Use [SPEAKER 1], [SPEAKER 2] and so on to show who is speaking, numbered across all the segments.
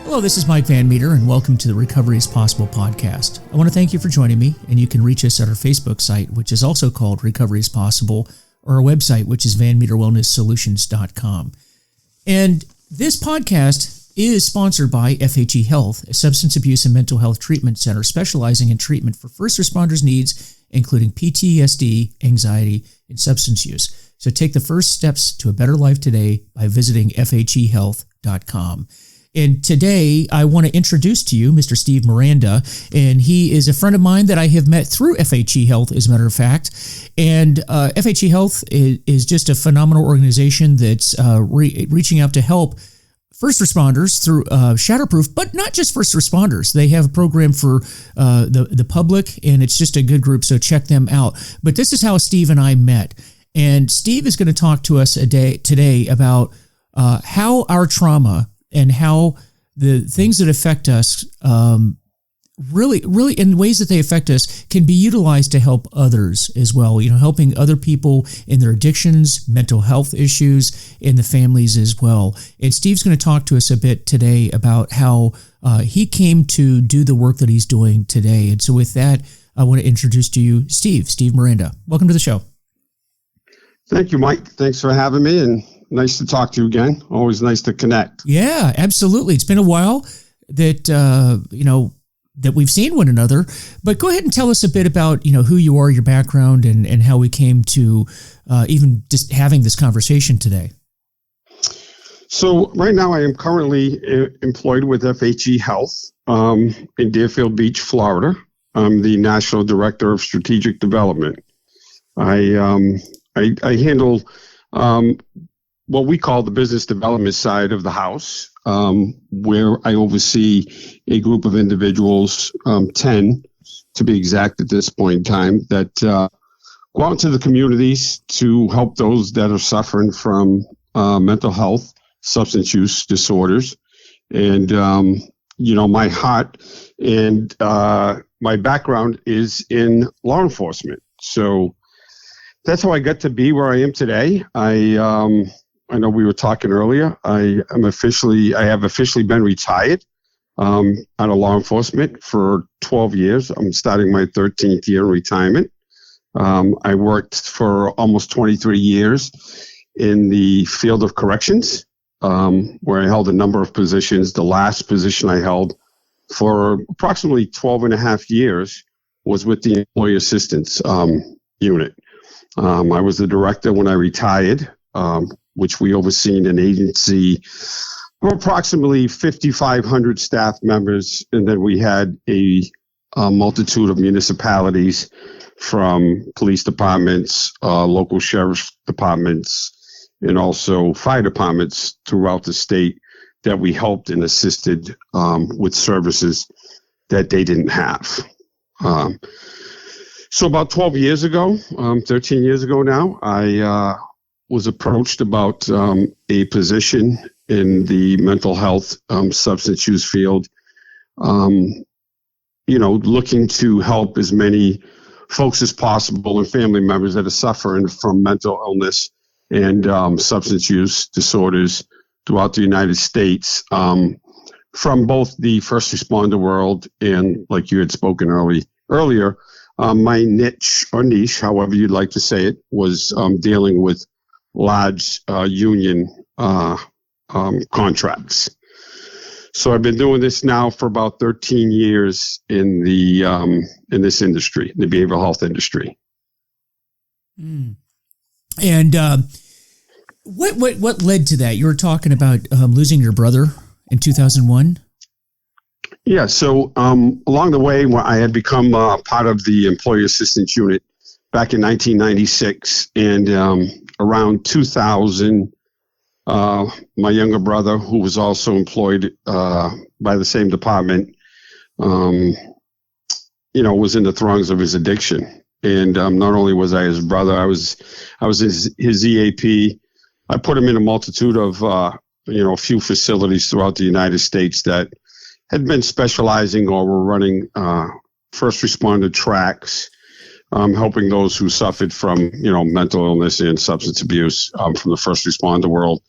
[SPEAKER 1] Hello, this is Mike Van Meter, and welcome to the Recovery is Possible podcast. I want to thank you for joining me, and you can reach us at our Facebook site, which is also called Recovery is Possible, or our website, which is vanmeterwellnesssolutions.com. And this podcast is sponsored by FHE Health, a substance abuse and mental health treatment center specializing in treatment for first responders' needs, including PTSD, anxiety, and substance use. So take the first steps to a better life today by visiting FHEHealth.com. And today, I want to introduce to you Mr. Steve Miranda, and he is a friend of mine that I have met through FHE Health, as a matter of fact. And FHE Health is just a phenomenal organization that's reaching out to help first responders through Shatterproof, but not just first responders. They have a program for the public, and it's just a good group, so check them out. But this is how Steve and I met. And Steve is going to talk to us today about how our trauma and how the things that affect us, really in ways that they affect us, can be utilized to help others as well. You know, helping other people in their addictions, mental health issues, and the families as well. And Steve's going to talk to us a bit today about how he came to do the work that he's doing today. And so with that, I want to introduce to you Steve Miranda. Welcome to the show.
[SPEAKER 2] Thank you, Mike. Thanks for having me, and nice to talk to you again. Always nice to connect.
[SPEAKER 1] Yeah, absolutely. It's been a while that that we've seen one another. But go ahead and tell us a bit about who you are, your background, and how we came to even just having this conversation today.
[SPEAKER 2] So right now, I am currently employed with FHE Health in Deerfield Beach, Florida. I'm the National Director of Strategic Development. I handle what we call the business development side of the house, where I oversee a group of individuals, 10 to be exact at this point in time, that go out into the communities to help those that are suffering from mental health, substance use disorders. And, my heart and my background is in law enforcement. So that's how I got to be where I am today. I know we were talking earlier. I have officially been retired out of law enforcement for 12 years. I'm starting my 13th year in retirement. I worked for almost 23 years in the field of corrections, where I held a number of positions. The last position I held for approximately 12 and a half years was with the Employee Assistance Unit. I was the director when I retired, which we overseen an agency of approximately 5,500 staff members. And then we had a multitude of municipalities, from police departments, local sheriff's departments, and also fire departments throughout the state that we helped and assisted with services that they didn't have. So about 12 years ago, 13 years ago now, I was approached about a position in the mental health, substance use field, looking to help as many folks as possible and family members that are suffering from mental illness and substance use disorders throughout the United States, from both the first responder world and, like you had spoken earlier, my niche, however you'd like to say it, was dealing with large union contracts. So I've been doing this now for about 13 years in this industry, the behavioral health industry.
[SPEAKER 1] Mm. And what led to that? You were talking about losing your brother in 2001.
[SPEAKER 2] Yeah. So along the way, I had become part of the Employee Assistance Unit back in 1996, and around 2000, my younger brother, who was also employed by the same department, was in the throes of his addiction. And not only was I his brother, I was his EAP. I put him in a multitude of a few facilities throughout the United States that had been specializing or were running first responder tracks, helping those who suffered from, mental illness and substance abuse from the first responder world.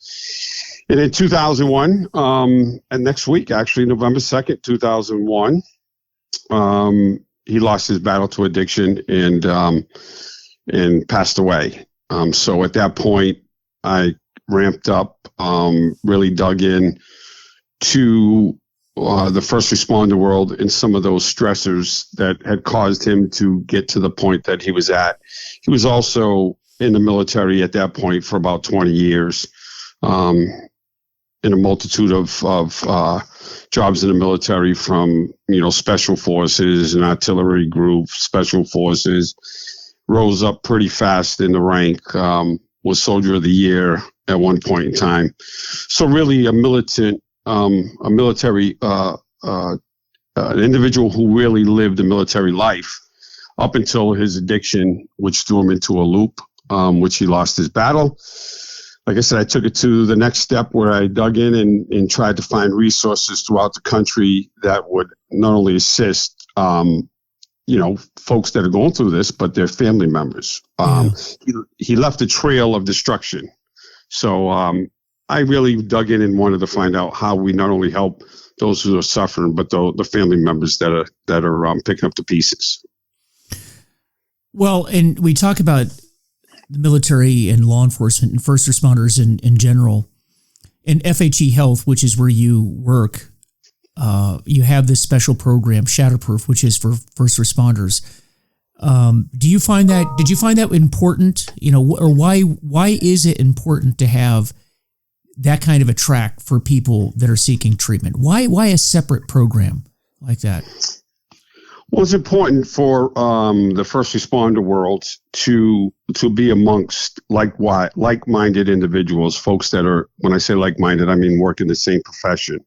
[SPEAKER 2] And in 2001, and next week, actually, November 2nd, 2001, he lost his battle to addiction and passed away. So at that point, I ramped up, really dug in to the first responder world and some of those stressors that had caused him to get to the point that he was at. He was also in the military at that point for about 20 years, in a multitude of jobs in the military, from, special forces and artillery group, special forces, rose up pretty fast in the rank, was Soldier of the Year at one point in time. So really a military, an individual who really lived a military life up until his addiction, which threw him into a loop, which he lost his battle. Like I said, I took it to the next step where I dug in and tried to find resources throughout the country that would not only assist, folks that are going through this, but their family members. He left a trail of destruction. So I really dug in and wanted to find out how we not only help those who are suffering, but the family members that are picking up the pieces.
[SPEAKER 1] Well, and we talk about the military and law enforcement and first responders in general. In FHE Health, which is where you work, you have this special program, Shatterproof, which is for first responders. Did you find that important? Or why is it important to have that kind of a track for people that are seeking treatment? Why a separate program like that?
[SPEAKER 2] Well, it's important for the first responder world to be amongst like-minded individuals, folks that are, when I say like-minded, I mean work in the same profession.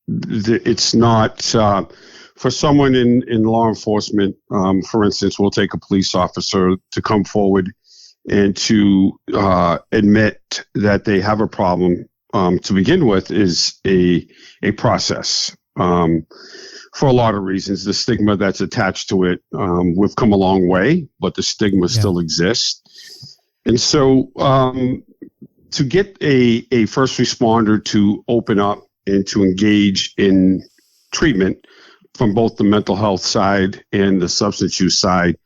[SPEAKER 2] It's not for someone in law enforcement, for instance, we'll take a police officer to come forward and to admit that they have a problem to begin with is a process. For a lot of reasons, the stigma that's attached to it, we've come a long way, but the stigma still exists. And so to get a first responder to open up and to engage in treatment from both the mental health side and the substance use side,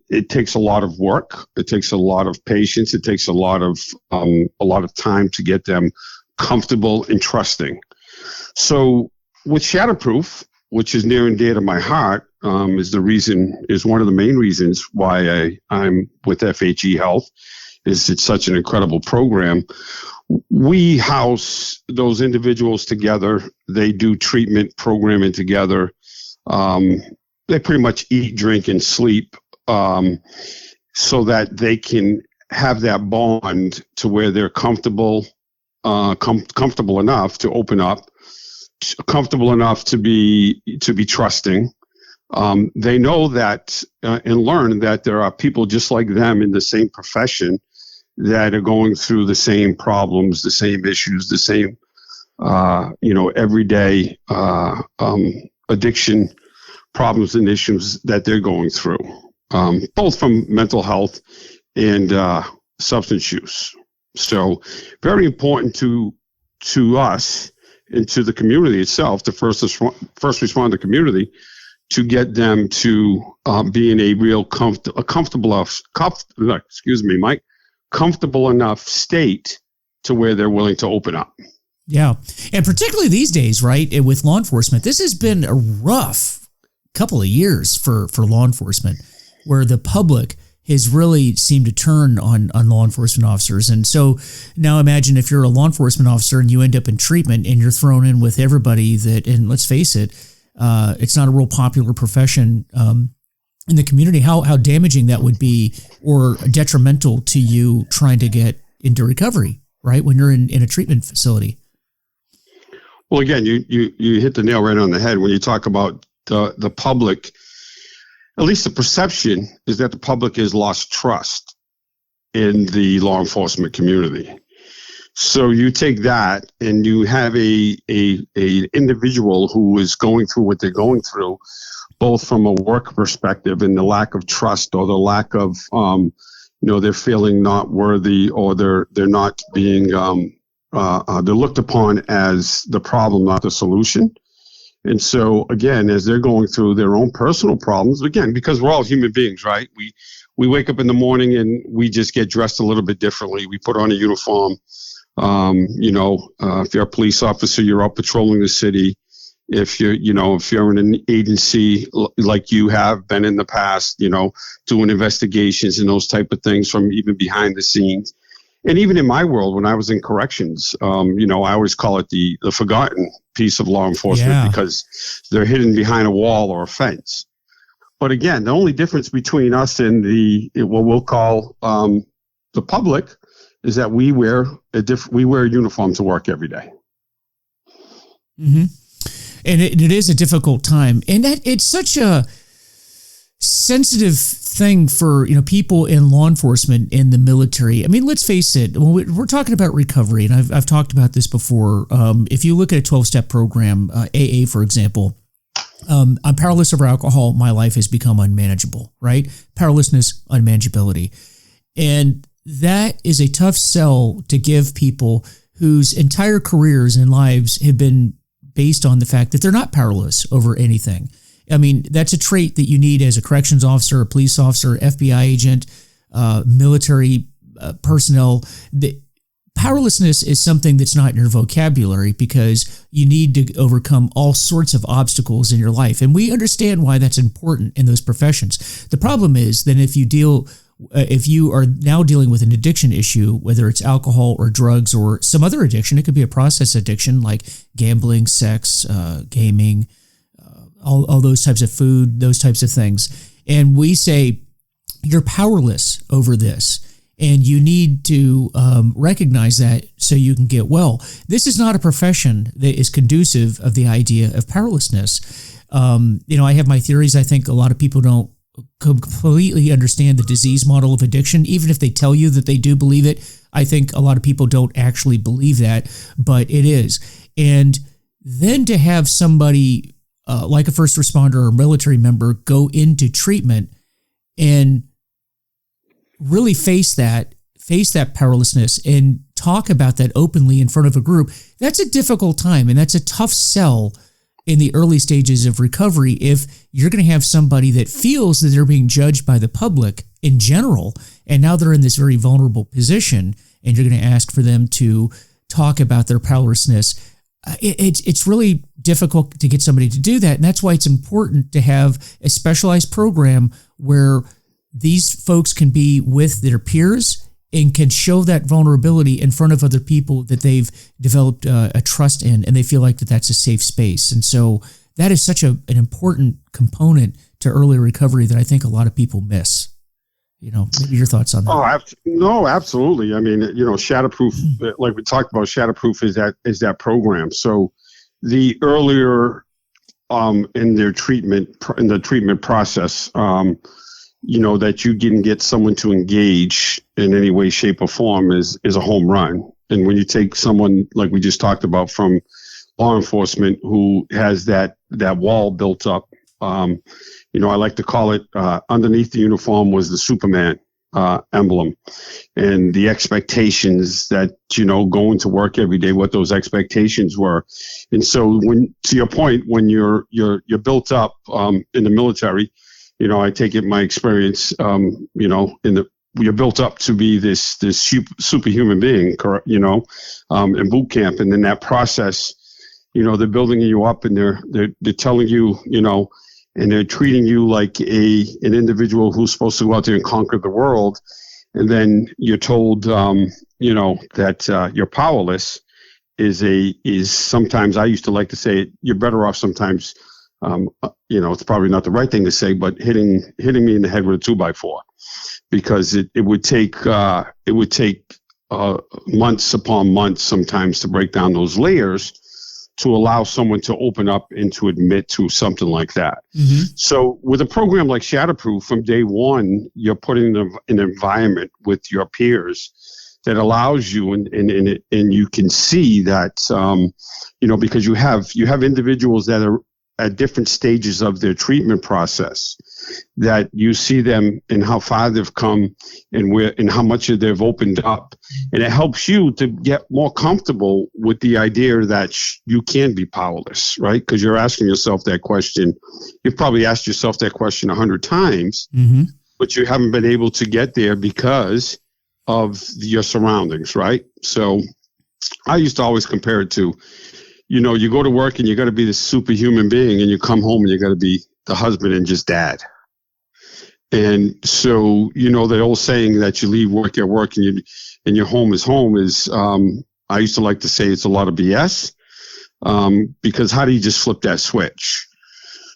[SPEAKER 2] it takes a lot of work. It takes a lot of patience. It takes a lot of time to get them comfortable and trusting. So with Shatterproof, which is near and dear to my heart, is one of the main reasons why I'm with FHE Health. It's such an incredible program. We house those individuals together. They do treatment programming together. They pretty much eat, drink, and sleep so that they can have that bond to where they're comfortable enough to open up, comfortable enough to be trusting. They know that and learn that there are people just like them in the same profession that are going through the same problems, the same issues, the same everyday addiction problems and issues that they're going through, both from mental health and substance use. So very important to us and to the community itself, the first responder community, to get them to be in a real comfortable enough state to where they're willing to open up.
[SPEAKER 1] Yeah. And particularly these days, right, with law enforcement, this has been a rough couple of years for law enforcement, where the public has really seemed to turn on law enforcement officers. And so now imagine if you're a law enforcement officer and you end up in treatment and you're thrown in with everybody that, and let's face it, it's not a real popular profession in the community, how damaging that would be, or detrimental to you trying to get into recovery, right, when you're in a treatment facility.
[SPEAKER 2] Well, again, you hit the nail right on the head when you talk about the public. At least the perception is that the public has lost trust in the law enforcement community. So you take that and you have a individual who is going through what they're going through, both from a work perspective and the lack of trust or the lack of they're feeling not worthy, or they're not being they're looked upon as the problem, not the solution. And so, again, as they're going through their own personal problems, again, because we're all human beings, right? We wake up in the morning and we just get dressed a little bit differently. We put on a uniform. If you're a police officer, you're out patrolling the city. If you're in an agency like you have been in the past, doing investigations and those type of things from even behind the scenes. And even in my world, when I was in corrections, I always call it the forgotten piece of law enforcement, because they're hidden behind a wall or a fence. But again, the only difference between us and what we'll call the public is that we wear a uniform to work every day.
[SPEAKER 1] Mm-hmm. And it is a difficult time, and that it's such a sensitive thing for people in law enforcement, in the military. I mean, let's face it. When we're talking about recovery, and I've talked about this before. If you look at a 12-step program, AA, for example, I'm powerless over alcohol. My life has become unmanageable. Right? Powerlessness, unmanageability, and that is a tough sell to give people whose entire careers and lives have been based on the fact that they're not powerless over anything. I mean, that's a trait that you need as a corrections officer, a police officer, FBI agent, military personnel. The powerlessness is something that's not in your vocabulary, because you need to overcome all sorts of obstacles in your life. And we understand why that's important in those professions. The problem is that if you are now dealing with an addiction issue, whether it's alcohol or drugs or some other addiction, it could be a process addiction like gambling, sex, gaming, all those types of food, those types of things. And we say, you're powerless over this, and you need to recognize that so you can get well. This is not a profession that is conducive of the idea of powerlessness. I have my theories. I think a lot of people don't completely understand the disease model of addiction. Even if they tell you that they do believe it, I think a lot of people don't actually believe that, but it is. And then to have somebody like a first responder or military member go into treatment and really face that powerlessness and talk about that openly in front of a group, that's a difficult time, and that's a tough sell in the early stages of recovery if you're going to have somebody that feels that they're being judged by the public in general, and now they're in this very vulnerable position, and you're going to ask for them to talk about their powerlessness. It's really difficult to get somebody to do that, and that's why it's important to have a specialized program where these folks can be with their peers and can show that vulnerability in front of other people that they've developed a trust in, and they feel like that's a safe space. And so that is such an important component to early recovery that I think a lot of people miss. Maybe your thoughts on that?
[SPEAKER 2] Oh, no, absolutely. I mean, Shatterproof, like we talked about, Shatterproof is that program. So the earlier in the treatment process, that you can get someone to engage in any way, shape, or form is a home run. And when you take someone like we just talked about from law enforcement who has that wall built up, I like to call it underneath the uniform was the Superman emblem, and the expectations that, going to work every day, what those expectations were. And so to your point, when you're built up in the military, I take it my experience, you're built up to be this superhuman being, in boot camp. And in that process, they're building you up, and they're telling you, and they're treating you like an individual who's supposed to go out there and conquer the world. And then you're told, that you're powerless is sometimes, I used to like to say, you're better off sometimes, it's probably not the right thing to say, but hitting me in the head with a 2x4, because it would take months upon months sometimes to break down those layers to allow someone to open up and to admit to something like that. Mm-hmm. So with a program like Shatterproof, from day one, you're put in an environment with your peers that allows you, and you can see that, because you have individuals that are at different stages of their treatment process, that you see them and how far they've come and how much they've opened up. And it helps you to get more comfortable with the idea that you can be powerless, right? Because you're asking yourself that question. You've probably asked yourself that question 100 times, but you haven't been able to get there because of your surroundings, right? So I used to always compare it to, you go to work and you got to be this superhuman being, and you come home and you got to be the husband and just dad. And so, the old saying that you leave work at work and your home is home is, I used to like to say it's a lot of BS, because how do you just flip that switch?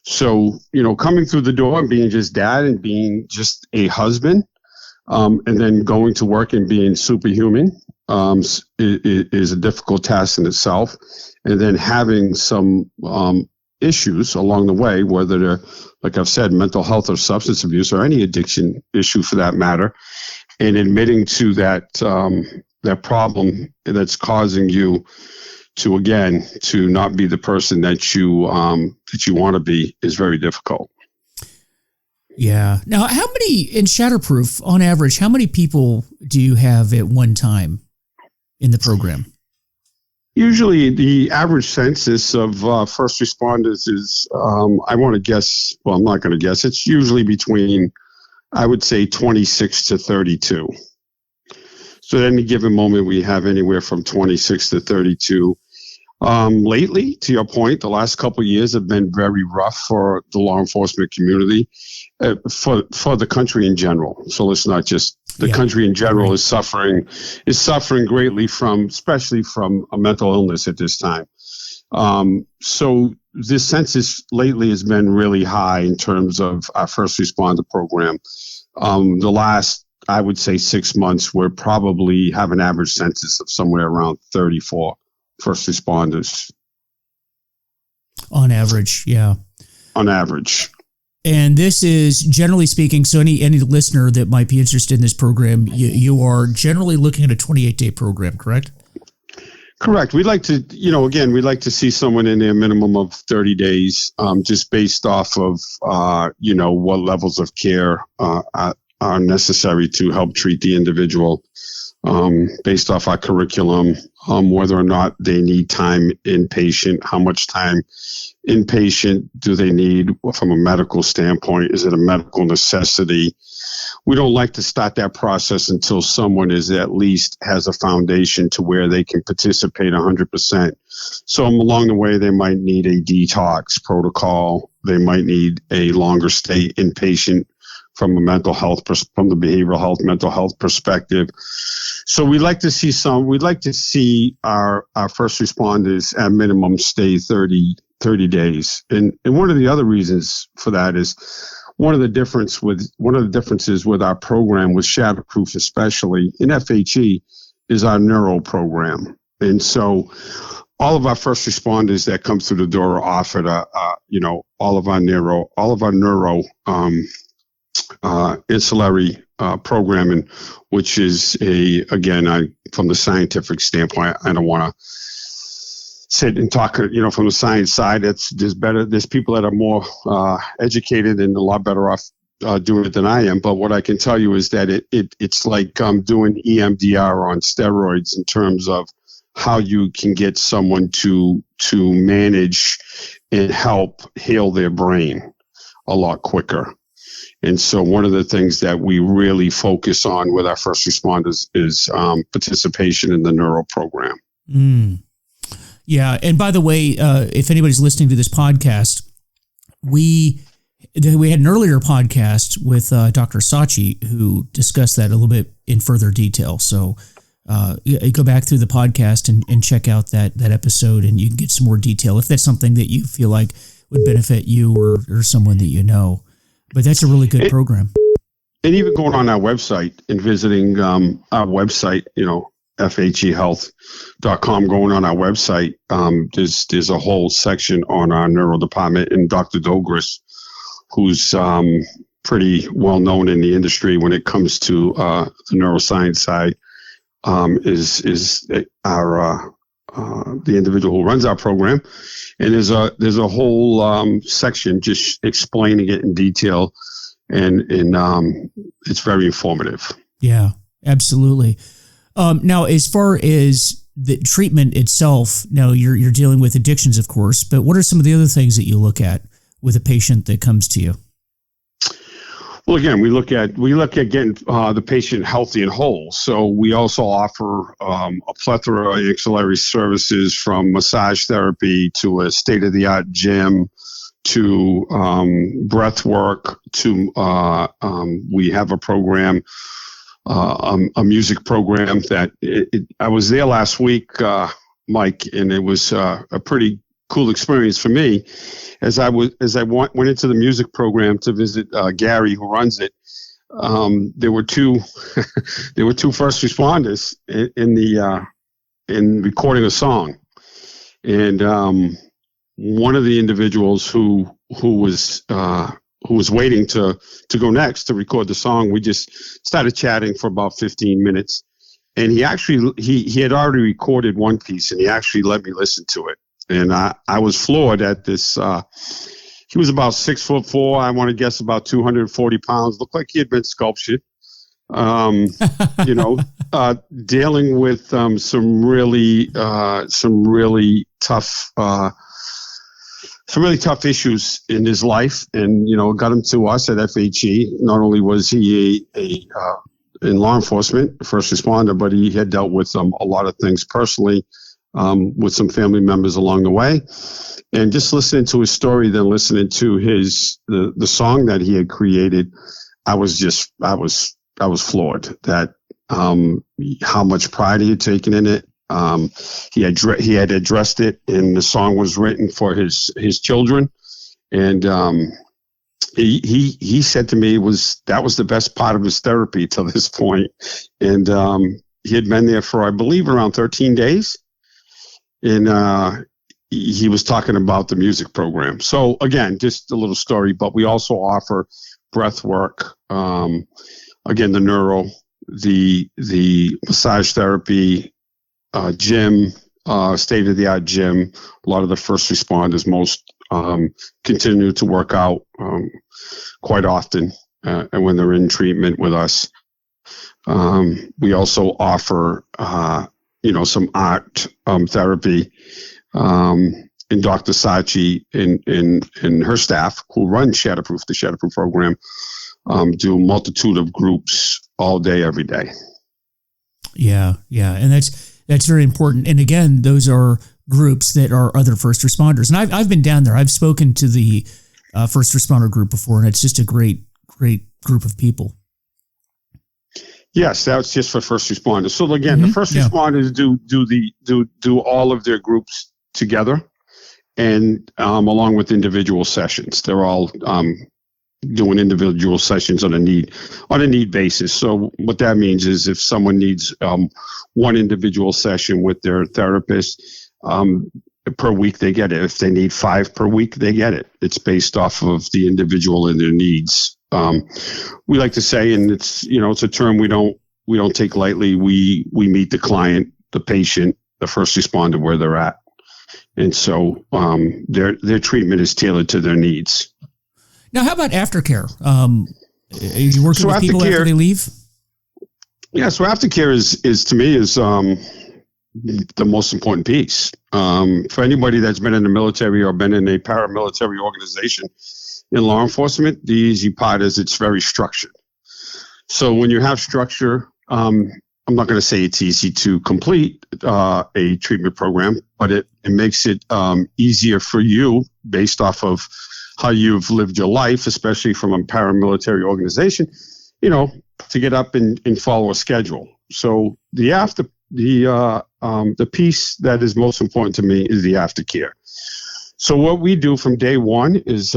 [SPEAKER 2] So, coming through the door and being just dad and being just a husband, and then going to work and being superhuman, is a difficult task in itself. And then having some issues along the way, whether they're, like I've said, mental health or substance abuse or any addiction issue for that matter, and admitting to that problem that's causing you to not be the person that you want to be is very difficult.
[SPEAKER 1] Yeah. Now, how many in Shatterproof, on average, how many people do you have at one time in the program?
[SPEAKER 2] Usually the average census of first responders is, I want to guess, well, I'm not going to guess. It's usually between, I would say, 26 to 32. So at any given moment, we have anywhere from 26 to 32. Lately, to your point, the last couple of years have been very rough for the law enforcement community, for the country in general. So let's not just the country in general is suffering greatly especially from a mental illness at this time. So this census lately has been really high in terms of our first responder program. The last, I would say, 6 months, we're probably have an average census of somewhere around 34 first responders.
[SPEAKER 1] On average, yeah.
[SPEAKER 2] On average.
[SPEAKER 1] And this is, generally speaking, so any listener that might be interested in this program, you are generally looking at a 28-day program, correct?
[SPEAKER 2] Correct. We'd like to, we'd like to see someone in there minimum of 30 days, just based off of, what levels of care are necessary to help treat the individual, based off our curriculum, whether or not they need time inpatient, how much time inpatient do they need from a medical standpoint? Is it a medical necessity? We don't like to start that process until someone is at least has a foundation to where they can participate 100%. So along the way, they might need a detox protocol. They might need a longer stay inpatient from a mental health, from the behavioral health, mental health perspective. So we'd like to see our first responders at minimum stay 30 days. And one of the other reasons for that is one of the differences with our program, with Shatterproof especially, in FHE, is our neuro program. And so all of our first responders that come through the door are offered all of our neuro ancillary programming, which is from the scientific standpoint, I don't want to sit and talk, from the science side. There's people that are more educated and a lot better off doing it than I am. But what I can tell you is that it's like doing EMDR on steroids in terms of how you can get someone to manage and help heal their brain a lot quicker. And so one of the things that we really focus on with our first responders is participation in the neuro program.
[SPEAKER 1] Yeah. And by the way, if anybody's listening to this podcast, we had an earlier podcast with Dr. Sachi, who discussed that a little bit in further detail. So you go back through the podcast and check out that episode, and you can get some more detail if that's something that you feel like would benefit you or someone that you know. But that's a really good program.
[SPEAKER 2] And even going on our website and visiting our website, FHEhealth.com, going on our website, there's a whole section on our neuro department, and Dr. Dogris, who's pretty well known in the industry when it comes to the neuroscience side, is our the individual who runs our program, and there's a whole section just explaining it in detail, and it's very informative.
[SPEAKER 1] Yeah, absolutely. Now, as far as the treatment itself, now you're dealing with addictions, of course, but what are some of the other things that you look at with a patient that comes to you?
[SPEAKER 2] Well, again, we look at getting the patient healthy and whole. So we also offer a plethora of ancillary services, from massage therapy to a state-of-the-art gym to breath work to we have a program, a music program that I was there last week, Mike, and it was a pretty cool experience for me as I went into the music program to visit Gary, who runs it. There were two first responders in recording a song, and one of the individuals who was waiting to go next to record the song, we just started chatting for about 15 minutes, and he had already recorded one piece, and he actually let me listen to it. And I was floored at this. He was about 6'4". I want to guess about 240 pounds. Looked like he had been sculptured. Dealing with some really tough issues in his life, and got him to us at FHE. Not only was he in law enforcement, first responder, but he had dealt with a lot of things personally. With some family members along the way, and just listening to his story, then listening to the song that he had created, I was floored that how much pride he had taken in it. He had addressed it, and the song was written for his children, and he said to me that was the best part of his therapy till this point, and he had been there for, I believe, around 13 days. And he was talking about the music program. So again, just a little story, but we also offer breath work, again, the neuro, the massage therapy, gym, state-of-the-art gym. A lot of the first responders most continue to work out quite often, and when they're in treatment with us. We also offer some art therapy, and Dr. Sachi and her staff, who run the Shatterproof program, do a multitude of groups all day, every day.
[SPEAKER 1] Yeah, and that's very important. And again, those are groups that are other first responders. And I've been down there. I've spoken to the first responder group before, and it's just a great group of people. Yes, that's just for first responders. So again, the first responders do all of their groups together, and along with individual sessions. They're all doing individual sessions on a need basis. So what that means is if someone needs one individual session with their therapist per week, they get it. If they need 5 per week, they get it. It's based off of the individual and their needs. We like to say, and it's a term we don't take lightly. We meet the client, the patient, the first responder where they're at, and so their treatment is tailored to their needs. Now, how about aftercare? Are you working with people after they leave? Yeah, so aftercare is to me the most important piece. For anybody that's been in the military or been in a paramilitary organization in law enforcement, the easy part is it's very structured. So when you have structure, I'm not going to say it's easy to complete a treatment program, but it makes it easier for you based off of how you've lived your life, especially from a paramilitary organization, to get up and follow a schedule. So the piece that is most important to me is the aftercare. So what we do from day one is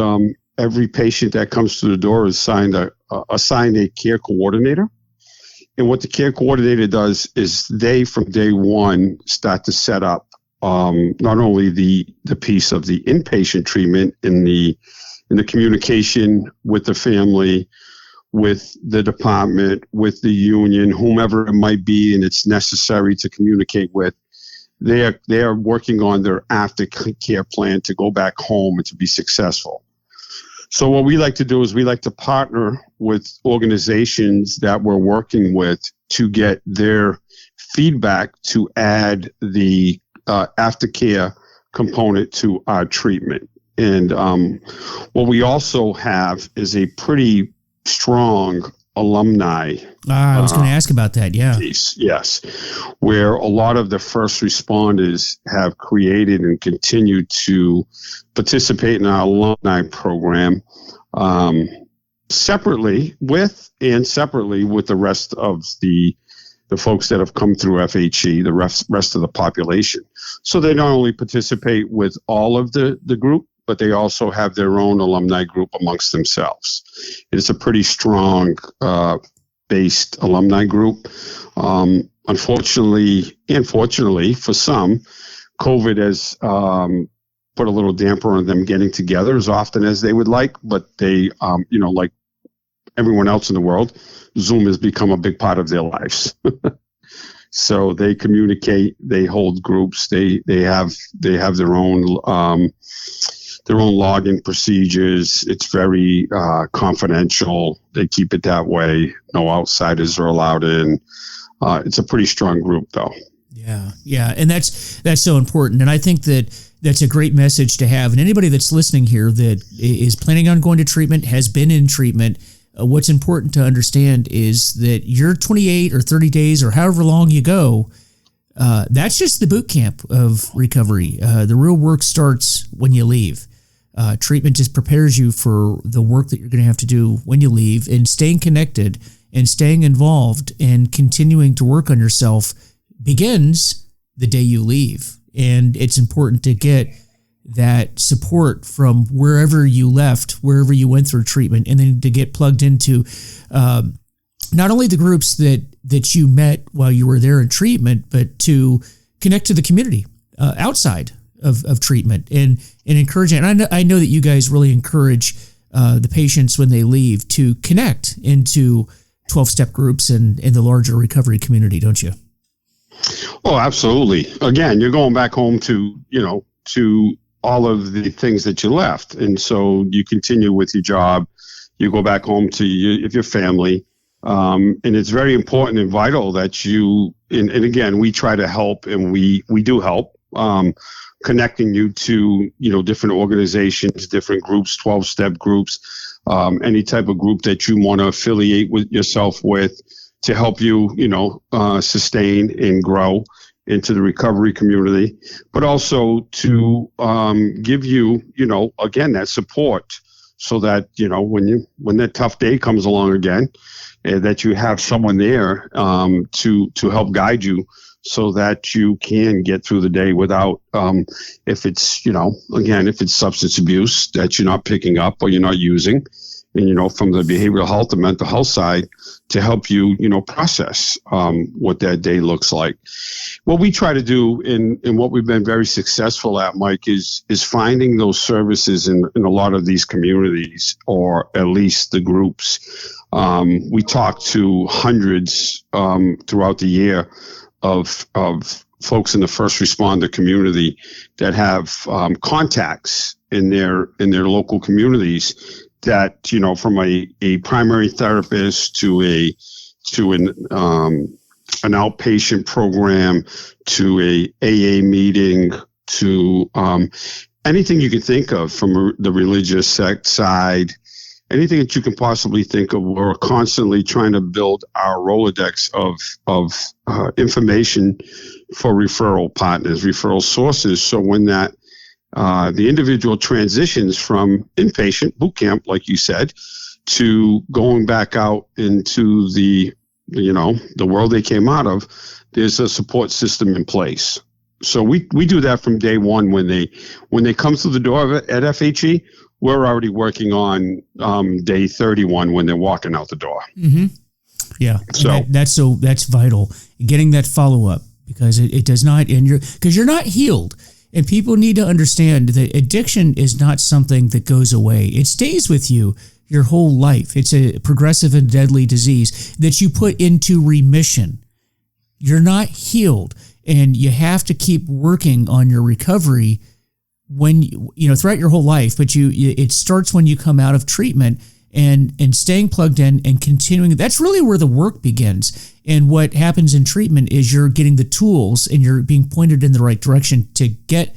[SPEAKER 1] every patient that comes through the door is assigned a care coordinator. And what the care coordinator does is they, from day one, start to set up not only the piece of the inpatient treatment in the communication with the family, with the department, with the union, whomever it might be, and it's necessary to communicate with.
[SPEAKER 2] they are working on their aftercare plan to go back home and to be successful. So what we like to do is we like to partner with organizations that we're working with to get their feedback to add the aftercare component to our treatment. And what we also have is a pretty strong alumni.
[SPEAKER 1] I was going to ask about that. Yeah.
[SPEAKER 2] Piece, yes. Where a lot of the first responders have created and continue to participate in our alumni program, separately with the rest of the folks that have come through FHE, the rest of the population. So they not only participate with all of the group, but they also have their own alumni group amongst themselves. It's a pretty strong based alumni group. Unfortunately, and fortunately for some, COVID has put a little damper on them getting together as often as they would like, but they, like everyone else in the world, Zoom has become a big part of their lives. So they communicate, they hold groups, they have their own login procedures. It's very confidential. They keep it that way. No outsiders are allowed in. It's a pretty strong group, though. Yeah, and that's so important. And I think that's a great message to have. And anybody that's listening here that is planning on going to treatment, has been in treatment, what's important to understand is that your 28 or 30 days or however long you go, that's just the boot camp of recovery. The real work starts when you leave. Treatment just prepares you for the work that you're going to have to do when you leave, and staying connected and staying involved and continuing to work on yourself begins the day you leave. And it's important to get that support from wherever you left, wherever you went through treatment, and then to get plugged into not only the groups that you met while you were there in treatment, but to connect to the community outside of treatment and encouraging. And I know that you guys really encourage the patients when they leave to connect into 12-step groups and the larger recovery community, don't you? Oh, absolutely. Again, you're going back home to all of the things that you left. And so you continue with your job, you go back home to your family. And it's very important and vital that you, and again, we try to help, and we do help, connecting you to, different organizations, different groups, 12-step groups, any type of group that you want to affiliate with yourself with to help you, sustain and grow into the recovery community, but also to give you, again, that support so that, when that tough day comes along again, that you have someone there to help guide you so that you can get through the day without, if it's, if it's substance abuse that you're not picking up or you're not using, and, from the behavioral health and mental health side to help you, process what that day looks like. What we try to do and what we've been very successful at, Mike, is finding those services in a lot of these communities, or at least the groups. We talk to hundreds throughout the year of folks in the first responder community that have contacts in their local communities that, from a primary therapist to an outpatient program, to a AA meeting, to anything you can think of from the religious sect side, anything that you can possibly think of. We're constantly trying to build our Rolodex of information for referral partners, referral sources. So when that the individual transitions from inpatient boot camp, like you said, to going back out into the world they came out of, there's a support system in place. So we do that from day one. When they come through the door at FHE, we're already working on day 31 when they're walking out the door.
[SPEAKER 1] Mm-hmm. Yeah, so that's vital. Getting that follow up, because it does not end because you're not healed. And people need to understand that addiction is not something that goes away. It stays with you your whole life. It's a progressive and deadly disease that you put into remission. You're not healed. And you have to keep working on your recovery when throughout your whole life, but it starts when you come out of treatment and staying plugged in and continuing. That's really where the work begins. And what happens in treatment is you're getting the tools and you're being pointed in the right direction to get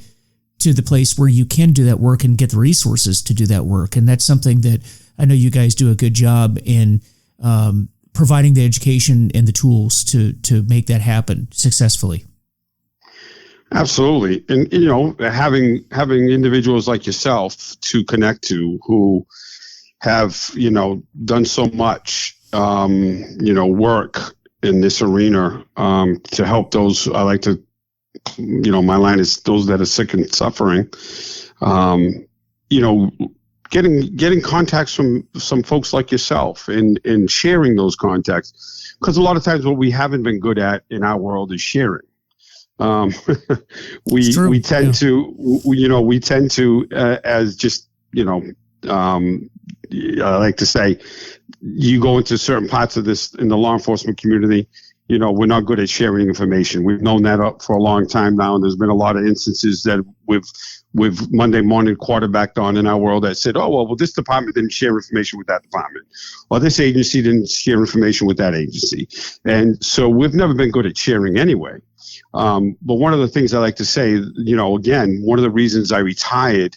[SPEAKER 1] to the place where you can do that work and get the resources to do that work. And that's something that I know you guys do a good job in providing the education and the tools to make that happen successfully.
[SPEAKER 2] Absolutely. And, having individuals like yourself to connect to who have, done so much, work in this arena to help those, I like to, my line is those that are sick and suffering, getting contacts from some folks like yourself and sharing those contacts. Because a lot of times what we haven't been good at in our world is sharing. We tend to as just, I like to say, you go into certain parts of this in the law enforcement community, we're not good at sharing information. We've known that up for a long time now, and there's been a lot of instances that we've Monday morning quarterbacked on in our world that said, oh, well, this department didn't share information with that department, or this agency didn't share information with that agency. And so we've never been good at sharing anyway. But one of the things I like to say, again, one of the reasons I retired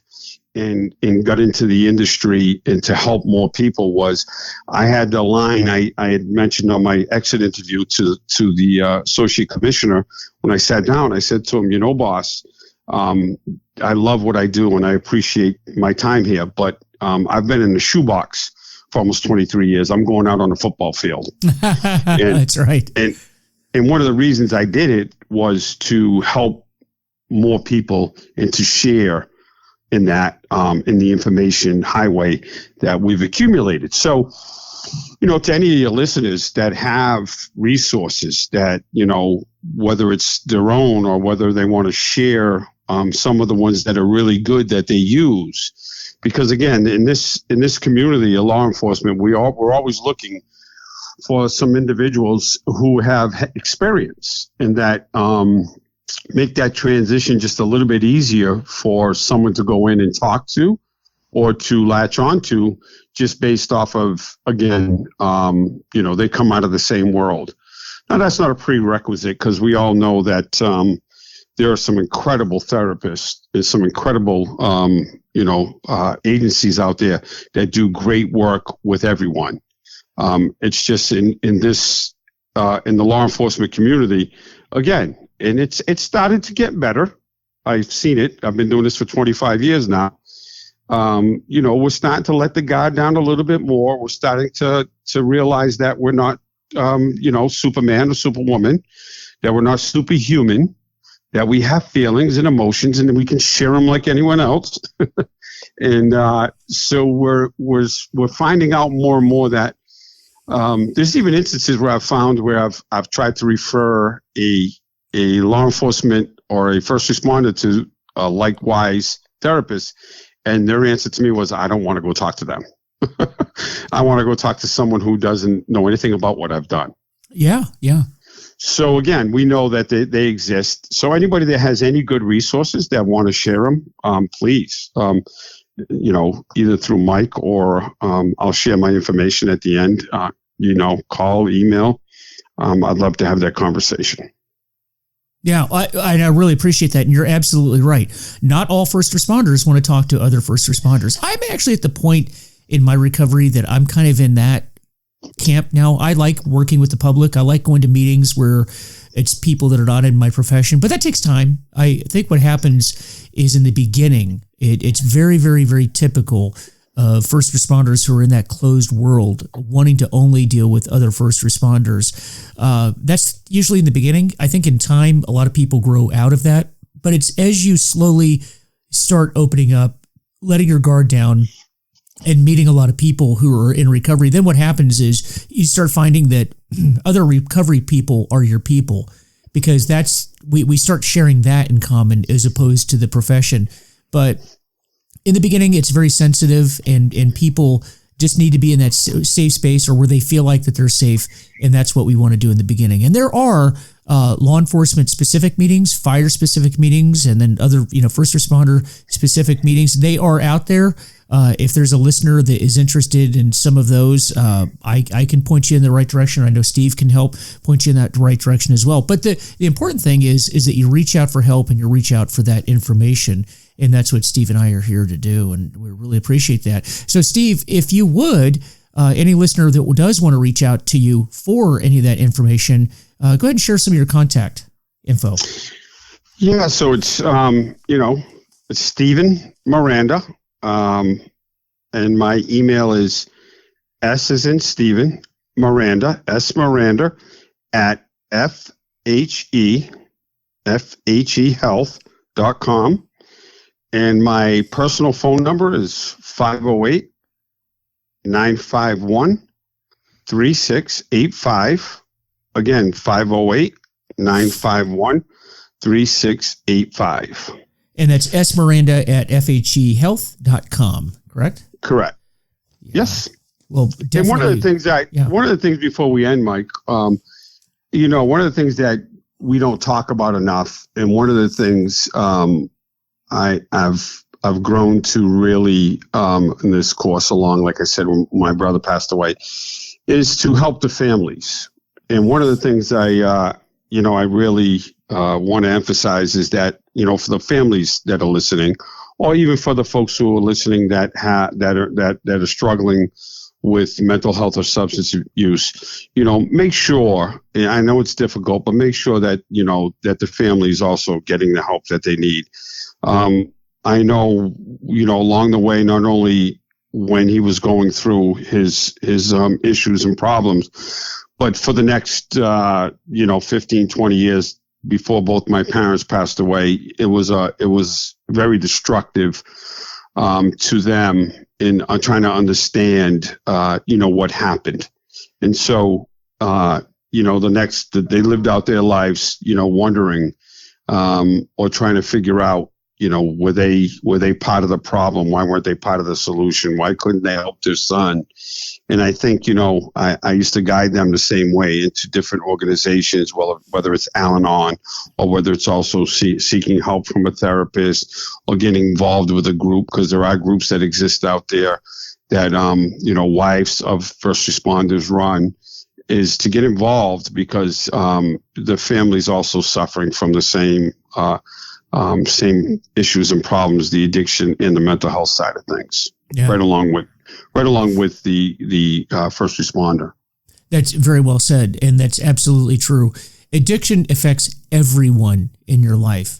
[SPEAKER 2] and got into the industry and to help more people was I had the line I had mentioned on my exit interview to the associate commissioner. When I sat down, I said to him, boss, I love what I do and I appreciate my time here, but I've been in the shoebox for almost 23 years. I'm going out on the football field.
[SPEAKER 1] That's right.
[SPEAKER 2] And one of the reasons I did it was to help more people and to share in that, in the information highway that we've accumulated. So, to any of your listeners that have resources that, whether it's their own or whether they want to share some of the ones that are really good that they use, because again, in this community of law enforcement, we're always looking for some individuals who have experience and that make that transition just a little bit easier for someone to go in and talk to or to latch onto just based off of, again, they come out of the same world. Now, that's not a prerequisite because we all know that there are some incredible therapists, there's some incredible, agencies out there that do great work with everyone. It's just in this in the law enforcement community, again, and it's started to get better. I've seen it. I've been doing this for 25 years now. We're starting to let the guard down a little bit more. We're starting to realize that we're not, Superman or Superwoman, that we're not superhuman, that we have feelings and emotions, and we can share them like anyone else. And so we're finding out more and more that there's even instances where I've found where I've tried to refer a law enforcement or a first responder to a likewise therapist, and their answer to me was, I don't want to go talk to them. I want to go talk to someone who doesn't know anything about what I've done. Yeah. So again, we know that they exist. So anybody that has any good resources that want to share them, please, either through Mike or I'll share my information at the end, call, email. I'd love to have that conversation.
[SPEAKER 1] Yeah, I really appreciate that. And you're absolutely right. Not all first responders want to talk to other first responders. I'm actually at the point in my recovery that I'm kind of in that camp now. I like working with the public. I like going to meetings where it's people that are not in my profession, but that takes time. I think what happens is in the beginning, it's very, very, very typical of first responders who are in that closed world wanting to only deal with other first responders. That's usually in the beginning. I think in time, a lot of people grow out of that, but it's as you slowly start opening up, letting your guard down, and meeting a lot of people who are in recovery, then what happens is you start finding that other recovery people are your people, because we start sharing that in common as opposed to the profession. But in the beginning, it's very sensitive, and people just need to be in that safe space or where they feel like that they're safe, and that's what we want to do in the beginning. And there are law enforcement specific meetings, fire specific meetings, and then other, first responder specific meetings. They are out there. If there's a listener that is interested in some of those, I can point you in the right direction. I know Steve can help point you in that right direction as well. But the important thing is that you reach out for help and you reach out for that information. And that's what Steve and I are here to do. And we really appreciate that. So Steve, if you would, any listener that does want to reach out to you for any of that information, go ahead and share some of your contact info.
[SPEAKER 2] Yeah. So it's, it's Stephen Miranda. And my email is S as in Stephen Miranda, S Miranda at FHE health.com. And my personal phone number is 508-951-3685. Again, 508-951-3685.
[SPEAKER 1] And that's S Miranda at FHEhealth.com, correct?
[SPEAKER 2] Correct.
[SPEAKER 1] Yeah.
[SPEAKER 2] Yes.
[SPEAKER 1] Well, definitely.
[SPEAKER 2] And one of the things before we end, Mike, one of the things that we don't talk about enough, and one of the things I've grown to really in this course along, like I said, when my brother passed away, is to help the families. And one of the things I really want to emphasize is that, for the families that are listening, or even for the folks who are listening that are struggling with mental health or substance use, make sure, and I know it's difficult, but make sure that, that the family is also getting the help that they need. I know, along the way, not only when he was going through his issues and problems, but for the next, 15, 20 years before both my parents passed away, it was very destructive to them in trying to understand, what happened. And so, they lived out their lives, wondering or trying to figure out, were they part of the problem? Why weren't they part of the solution? Why couldn't they help their son? And I think, I used to guide them the same way into different organizations, whether it's Al-Anon or whether it's also seeking help from a therapist or getting involved with a group, because there are groups that exist out there that, wives of first responders run, is to get involved because the family's also suffering from the same issues and problems, the addiction and the mental health side of things, right along with the first responder.
[SPEAKER 1] That's very well said, and that's absolutely true. Addiction affects everyone in your life,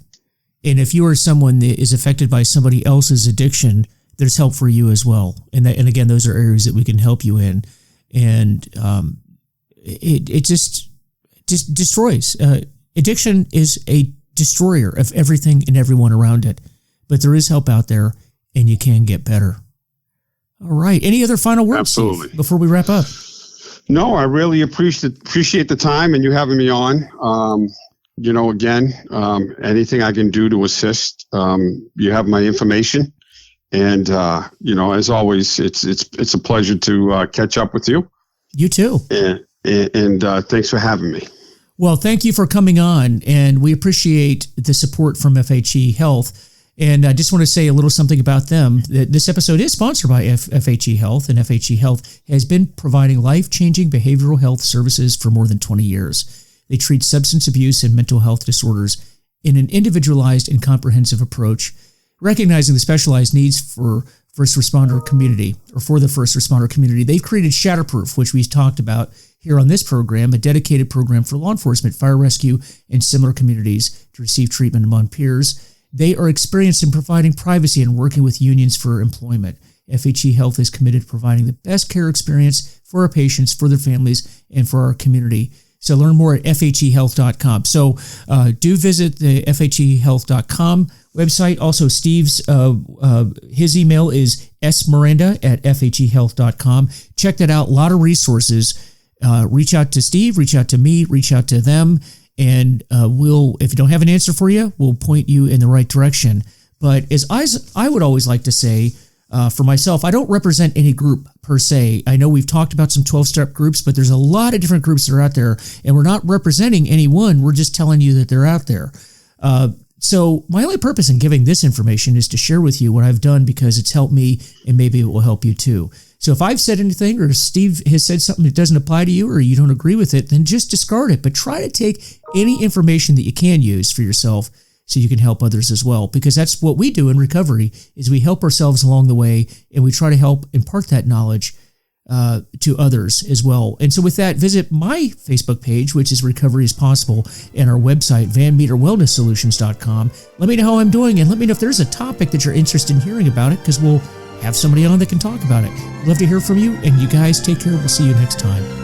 [SPEAKER 1] and if you are someone that is affected by somebody else's addiction, there's help for you as well. And again, those are areas that we can help you in, and it just destroys. Addiction is a destroyer of everything and everyone around it, but there is help out there, and you can get better. All right. Any other final words,
[SPEAKER 2] Absolutely.
[SPEAKER 1] Steve, before we wrap up?
[SPEAKER 2] No, I really appreciate the time and you having me on. Again, anything I can do to assist, you have my information. And, as always, it's a pleasure to catch up with you.
[SPEAKER 1] You too.
[SPEAKER 2] And thanks for having me.
[SPEAKER 1] Well, thank you for coming on, and we appreciate the support from FHE Health. And I just want to say a little something about them. This episode is sponsored by FHE Health, and FHE Health has been providing life-changing behavioral health services for more than 20 years. They treat substance abuse and mental health disorders in an individualized and comprehensive approach, recognizing the specialized needs for the first responder community. They've created Shatterproof, which we've talked about here on this program, a dedicated program for law enforcement, fire rescue, and similar communities to receive treatment among peers. They are experienced in providing privacy and working with unions for employment. FHE Health is committed to providing the best care experience for our patients, for their families, and for our community. So learn more at FHEhealth.com. So do visit the FHEhealth.com website. Also, Steve's his email is smiranda@FHEhealth.com. Check that out. A lot of resources. Reach out to Steve, reach out to me, reach out to them. And if you don't have an answer for you, we'll point you in the right direction. But as I would always like to say, For myself, I don't represent any group per se. I know we've talked about some 12-step groups, but there's a lot of different groups that are out there, and we're not representing any one. We're just telling you that they're out there. So my only purpose in giving this information is to share with you what I've done because it's helped me, and maybe it will help you too. So if I've said anything or Steve has said something that doesn't apply to you or you don't agree with it, then just discard it. But try to take any information that you can use for yourself so you can help others as well, because that's what we do in recovery is we help ourselves along the way, and we try to help impart that knowledge to others as well. And so with that, visit my Facebook page, which is Recovery is Possible, and our website, VanMeterWellnessSolutions.com. Let me know how I'm doing, and let me know if there's a topic that you're interested in hearing about it, because we'll have somebody on that can talk about it. I'd love to hear from you, and you guys take care. We'll see you next time.